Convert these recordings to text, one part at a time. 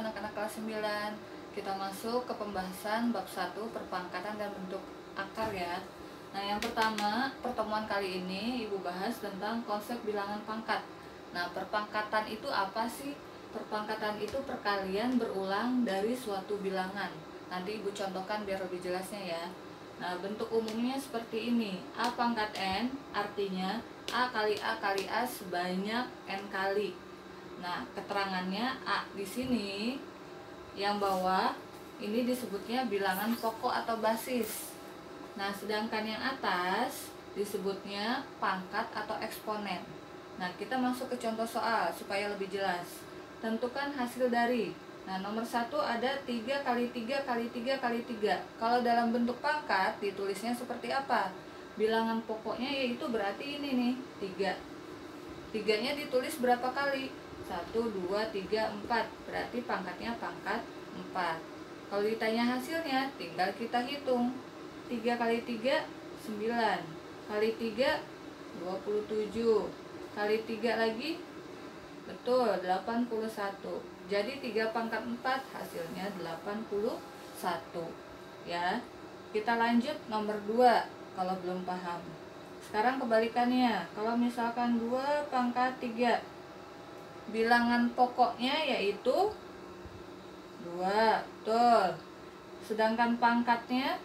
anak-anak kelas 9. Kita masuk ke pembahasan bab 1 perpangkatan dan bentuk akar ya. Nah, yang pertama, pertemuan kali ini Ibu bahas tentang konsep bilangan pangkat. Nah, perpangkatan itu apa sih? Perpangkatan itu perkalian berulang dari suatu bilangan. Nanti Ibu contohkan biar lebih jelasnya ya. Nah, bentuk umumnya seperti ini. A pangkat N artinya A kali A kali A sebanyak N kali. Nah, keterangannya A di sini yang bawah ini disebutnya bilangan pokok atau basis. Nah, sedangkan yang atas disebutnya pangkat atau eksponen. Nah, kita masuk ke contoh soal supaya lebih jelas. Tentukan hasil dari. Nah, nomor 1 ada 3 kali 3 kali 3 kali 3. Kalau dalam bentuk pangkat ditulisnya seperti apa? Bilangan pokoknya yaitu berarti ini nih, 3. 3-nya ditulis berapa kali? 1, 2, 3, 4. Berarti pangkatnya pangkat 4. Kalau ditanya hasilnya, tinggal kita hitung. 3 kali 3, 9. Kali 3, 27. Kali 3 lagi, betul, 81. Jadi 3 pangkat 4 hasilnya 81. Ya. Kita lanjut nomor 2 kalau belum paham. Sekarang kebalikannya. Kalau misalkan 2 pangkat 3, bilangan pokoknya yaitu 2, betul. Sedangkan pangkatnya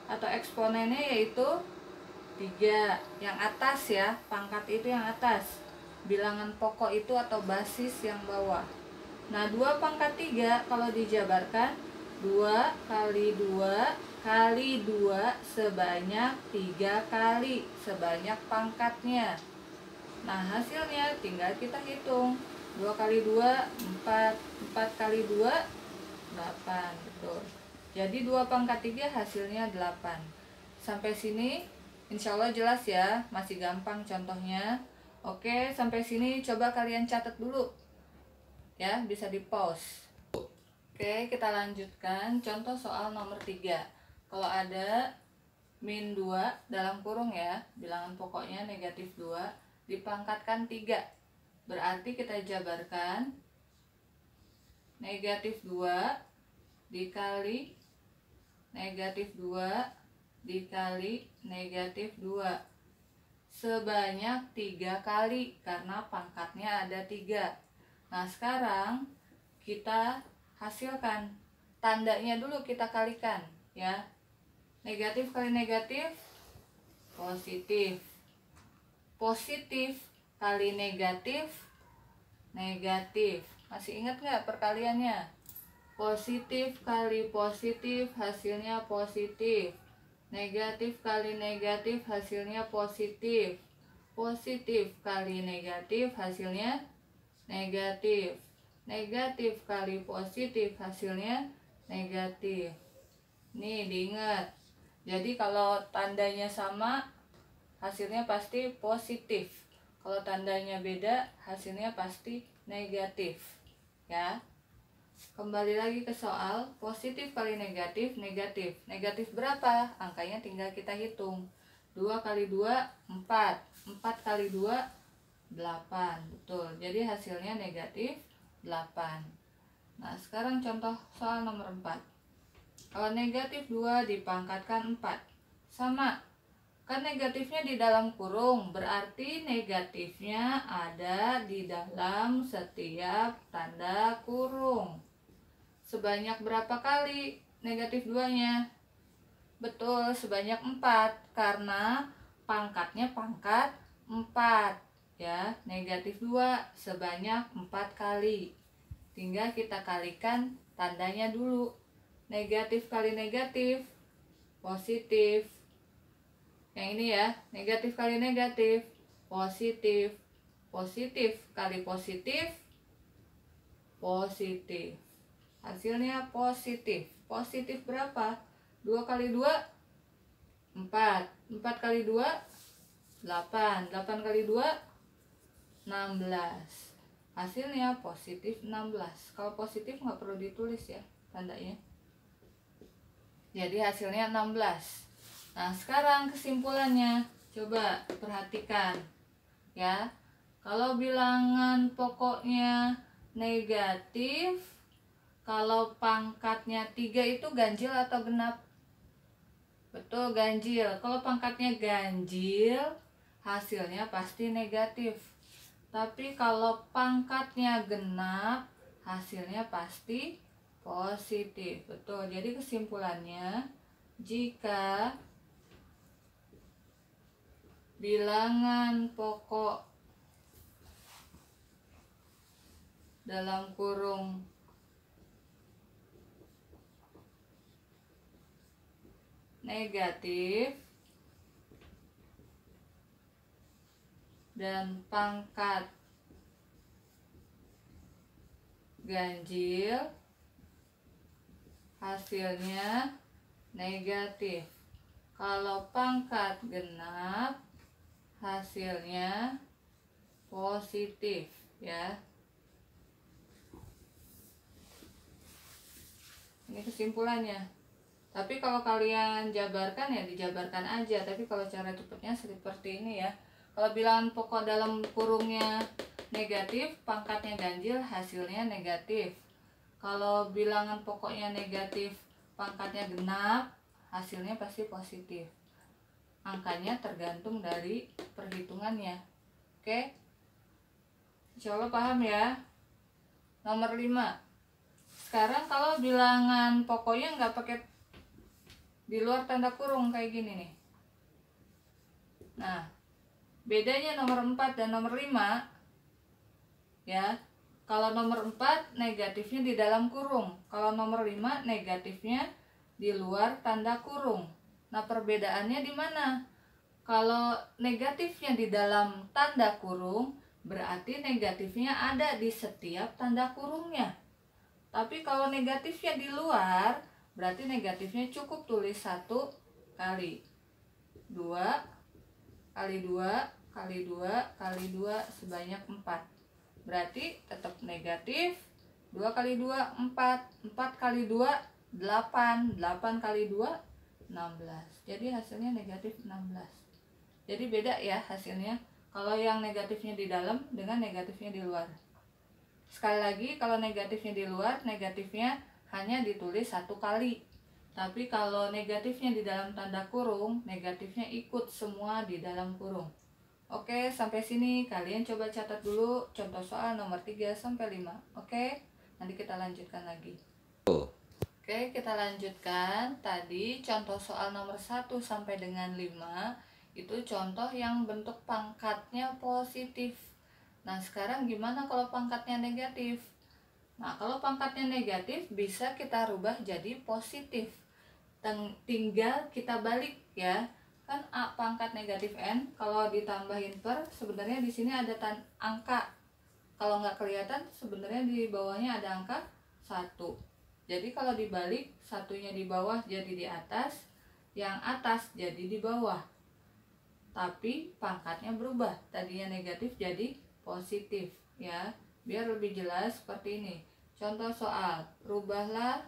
atau eksponennya yaitu 3. Yang atas ya, pangkat itu yang atas. Bilangan pokok itu atau basis yang bawah. Nah, 2 pangkat 3 kalau dijabarkan 2 kali 2 kali 2 sebanyak 3 kali, sebanyak pangkatnya. Nah, hasilnya tinggal kita hitung. 2 kali 2, 4. 4 kali 2, 8. Betul. Jadi 2 pangkat 3 hasilnya 8. Sampai sini insya Allah jelas ya. Masih gampang contohnya. Oke, sampai sini coba kalian catat dulu. Ya, bisa di pause. Oke, kita lanjutkan contoh soal nomor 3. Kalau ada min 2 dalam kurung ya, bilangan pokoknya negatif 2, dipangkatkan 3. Berarti kita jabarkan negatif 2 dikali negatif 2 dikali negatif 2 sebanyak 3 kali karena pangkatnya ada 3. Nah, sekarang kita hasilkan. Tandanya dulu kita kalikan ya. Negatif kali negatif positif. Positif kali negatif, negatif. Masih ingat nggak perkaliannya? Positif kali positif hasilnya positif. Negatif kali negatif hasilnya positif. Positif kali negatif hasilnya negatif. Negatif kali positif hasilnya negatif. Nih, diingat. Jadi kalau tandanya sama, hasilnya pasti positif. Kalau tandanya beda, hasilnya pasti negatif. Ya. Kembali lagi ke soal, positif kali negatif, negatif. Negatif berapa? Angkanya tinggal kita hitung. 2 kali 2, 4. 4 kali 2, 8. Betul. Jadi hasilnya negatif 8. Nah, sekarang contoh soal nomor 4. Kalau negatif 2 dipangkatkan 4. Sama. Kan negatifnya di dalam kurung, berarti negatifnya ada di dalam setiap tanda kurung. Sebanyak berapa kali negatif 2-nya? Betul, sebanyak 4 karena pangkatnya pangkat 4. Ya, negatif 2 sebanyak 4 kali. Tinggal kita kalikan tandanya dulu. Negatif kali negatif positif. Yang ini ya, negatif kali negatif positif. Positif kali positif positif. Hasilnya positif. Positif berapa? 2 kali 2, 4. 4 kali 2, 8. 8 kali 2, 16. Hasilnya positif 16. Kalau positif nggak perlu ditulis ya tandanya. Jadi hasilnya 16. Nah, sekarang kesimpulannya. Coba perhatikan ya. Kalau bilangan pokoknya negatif, Kalau pangkatnya 3 itu ganjil atau genap? Betul, ganjil. Kalau pangkatnya ganjil, hasilnya pasti negatif. Tapi kalau pangkatnya genap, hasilnya pasti positif. Betul. Jadi kesimpulannya, jika bilangan pokok dalam kurung negatif dan pangkat ganjil, hasilnya negatif. Kalau pangkat genap, hasilnya positif ya. Ini kesimpulannya. Tapi kalau kalian jabarkan ya dijabarkan aja. Tapi kalau cara cepatnya seperti ini ya. Kalau bilangan pokok dalam kurungnya negatif, pangkatnya ganjil, hasilnya negatif. Kalau bilangan pokoknya negatif, pangkatnya genap, hasilnya pasti positif. Angkanya tergantung dari perhitungannya. Oke? Insya Allah paham ya. Nomor 5. Sekarang kalau bilangan pokoknya nggak pakai di luar tanda kurung kayak gini nih. Nah, bedanya nomor 4 dan nomor 5 ya. Kalau nomor 4 negatifnya di dalam kurung. Kalau nomor 5 negatifnya di luar tanda kurung. Nah, perbedaannya di mana? Kalau negatifnya di dalam tanda kurung, berarti negatifnya ada di setiap tanda kurungnya. Tapi kalau negatifnya di luar, berarti negatifnya cukup tulis 1 kali 2 kali 2 kali 2 kali 2 sebanyak 4. Berarti tetap negatif. 2 kali 2 4, 4 kali 2 8, 8 kali 2 16. Jadi hasilnya negatif 16. Jadi beda ya hasilnya kalau yang negatifnya di dalam dengan negatifnya di luar. Sekali lagi, kalau negatifnya di luar, negatifnya hanya ditulis 1 kali. Tapi kalau negatifnya di dalam tanda kurung, negatifnya ikut semua di dalam kurung. Oke, sampai sini kalian coba catat dulu contoh soal nomor 3 sampai 5. Oke, nanti kita lanjutkan lagi. Oke, kita lanjutkan. Tadi contoh soal nomor 1 sampai dengan 5 itu contoh yang bentuk pangkatnya positif. Nah, sekarang gimana kalau pangkatnya negatif? Nah, kalau pangkatnya negatif bisa kita rubah jadi positif. Tinggal kita balik ya. Kan A pangkat negatif N, kalau ditambahin per, sebenarnya di sini ada angka. Kalau nggak kelihatan, sebenarnya di bawahnya ada angka 1. Jadi kalau dibalik, satunya di bawah jadi di atas, yang atas jadi di bawah. Tapi pangkatnya berubah, tadinya negatif jadi positif ya. Biar lebih jelas seperti ini. Contoh soal, rubahlah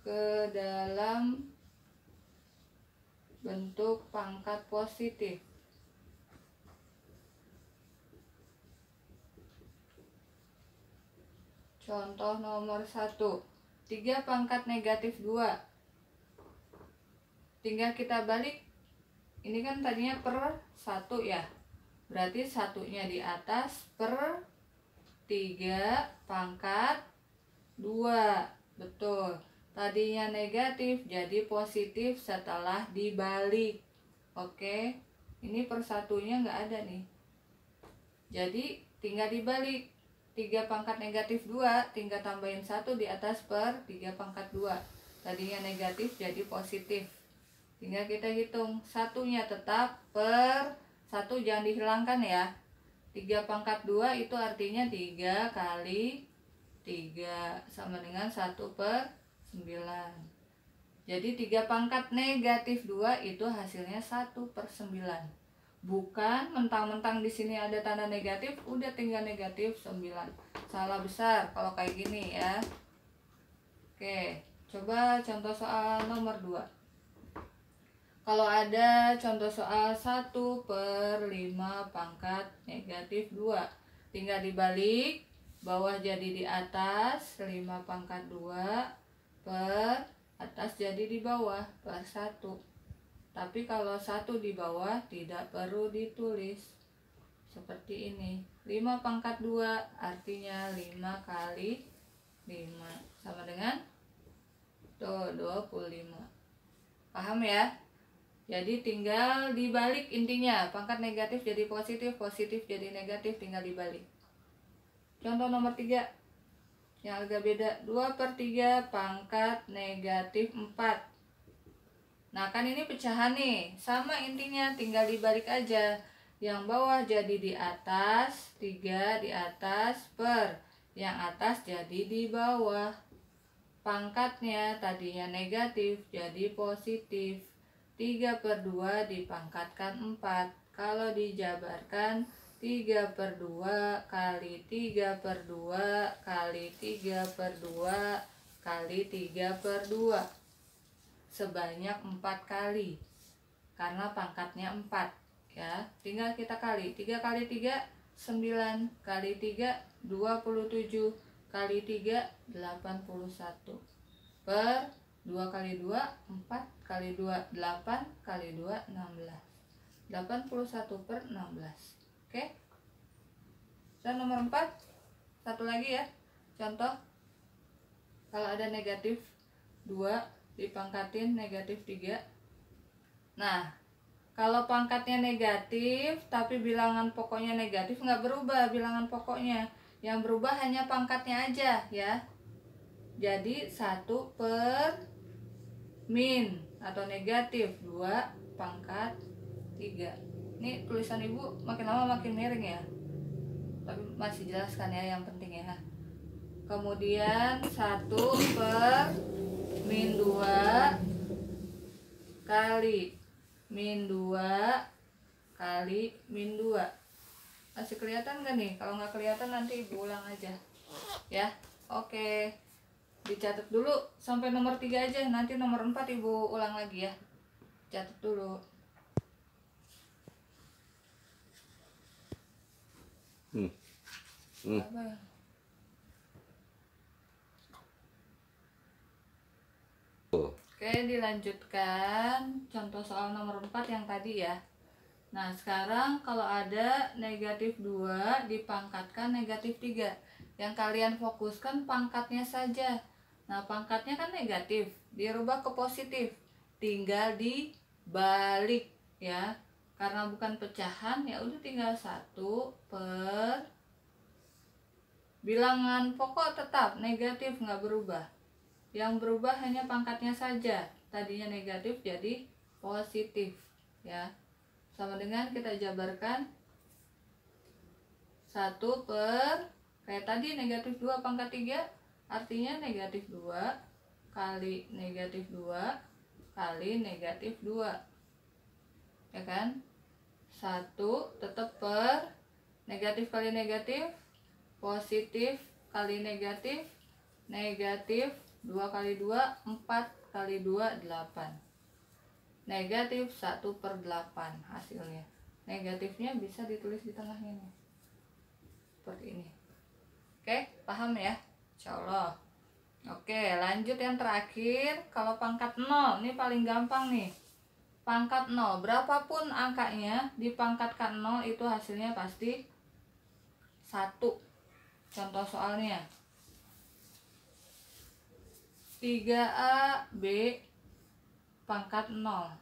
ke dalam bentuk pangkat positif. Contoh nomor 1, 3 pangkat negatif 2. Tinggal kita balik. Ini kan tadinya per 1 ya. Berarti satunya di atas per 3 pangkat 2. Betul. Tadinya negatif jadi positif setelah dibalik. Oke. Ini per satunya nggak ada nih. Jadi tinggal dibalik. 3 pangkat negatif 2 tinggal tambahin 1 di atas per 3 pangkat 2. Tadinya negatif jadi positif. Tinggal kita hitung. Satunya tetap per 1 jangan dihilangkan ya. 3 pangkat 2 itu artinya 3 kali 3 sama dengan 1 per 9. Jadi 3 pangkat negatif 2 itu hasilnya 1 per 9. Bukan mentang-mentang di sini ada tanda negatif, udah tinggal negatif 9. Salah besar kalau kayak gini ya. Oke, coba contoh soal nomor 2. Kalau ada contoh soal 1 per 5 pangkat negatif 2. tinggal dibalik, bawah jadi di atas 5 pangkat 2 per atas jadi di bawah per 1. Tapi kalau 1 di bawah tidak perlu ditulis seperti ini. 5 pangkat 2 artinya 5 kali 5 sama dengan 25. Paham ya? Jadi tinggal dibalik intinya, pangkat negatif jadi positif, positif jadi negatif, tinggal dibalik. Contoh nomor 3 yang agak beda, 2/3 pangkat negatif 4. Nah kan ini pecahan nih, sama intinya, tinggal dibalik aja. Yang bawah jadi di atas, 3 di atas per yang atas jadi di bawah. Pangkatnya tadinya negatif jadi positif. 3/2 dipangkatkan 4. Kalau dijabarkan 3/2 kali 3/2 kali 3/2 kali 3/2 sebanyak 4 kali, karena pangkatnya 4 ya. Tinggal kita kali 3 kali 3 9 kali 3 27 kali 3 81 per 2 kali 2 4 kali 2 8 kali 2 16. 81 per 16. Oke. Dan nomor 4 satu lagi ya. Contoh, kalau ada negatif 2 dipangkatin negatif 3. Nah, kalau pangkatnya negatif tapi bilangan pokoknya negatif, nggak berubah bilangan pokoknya. Yang berubah hanya pangkatnya aja ya. Jadi 1 per min atau negatif 2 pangkat 3. Ini tulisan ibu makin lama makin miring ya, tapi masih jelas kan ya, yang penting ya. Kemudian 1 per min 2 kali min 2 kali min 2. Masih kelihatan gak nih? Kalau nggak kelihatan nanti ibu ulang aja ya. Oke, dicatat dulu sampai nomor 3 aja, nanti nomor 4 ibu ulang lagi ya. Catat dulu. Apa ya? Oke, dilanjutkan contoh soal nomor 4 yang tadi ya. Nah sekarang kalau ada negatif 2 dipangkatkan negatif 3, yang kalian fokuskan pangkatnya saja. Nah pangkatnya kan negatif, dirubah ke positif, tinggal dibalik ya. Karena bukan pecahan ya udah tinggal 1 per bilangan pokok tetap negatif, nggak berubah. Yang berubah hanya pangkatnya saja, tadinya negatif jadi positif ya. Sama dengan kita jabarkan 1 per kayak tadi negatif 2 pangkat 3, artinya negatif 2 kali negatif 2 kali negatif 2 ya kan. 1 tetap per negatif kali negatif, positif kali negatif, negatif 2 kali 2 4 kali 2 8. Negatif 1 per 8 hasilnya. Negatifnya bisa ditulis di tengahnya nih, seperti ini. Oke, paham ya? Insyaallah. Oke, lanjut yang terakhir. Kalau pangkat 0, ini paling gampang nih. Pangkat 0, berapapun angkanya dipangkatkan 0 itu hasilnya pasti 1. Contoh soalnya 3A B pangkat 0.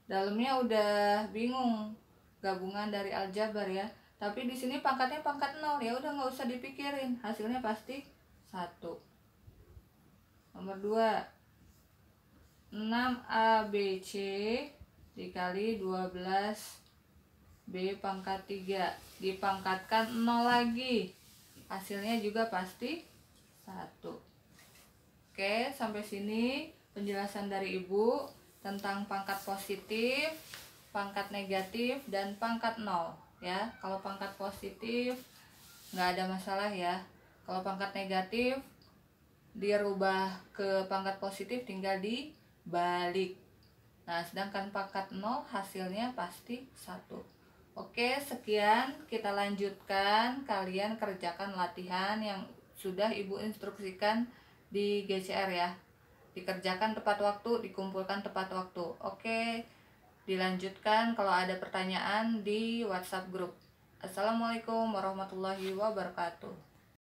Dalamnya udah bingung gabungan dari aljabar ya. Tapi di sini pangkatnya pangkat 0, ya udah nggak usah dipikirin, hasilnya pasti 1. Nomor 2, 6ABC dikali 12B pangkat 3 dipangkatkan 0 lagi, hasilnya juga pasti 1. Oke, sampai sini penjelasan dari ibu tentang pangkat positif, pangkat negatif, dan pangkat 0 ya. Kalau pangkat positif nggak ada masalah ya. Kalau pangkat negatif dirubah ke pangkat positif tinggal dibalik. Nah sedangkan pangkat 0 hasilnya pasti 1. Oke, sekian kita lanjutkan. Kalian kerjakan latihan yang sudah Ibu instruksikan di GCR ya. Dikerjakan tepat waktu, dikumpulkan tepat waktu. Oke, dilanjutkan. Kalau ada pertanyaan di WhatsApp grup. Assalamualaikum warahmatullahi wabarakatuh.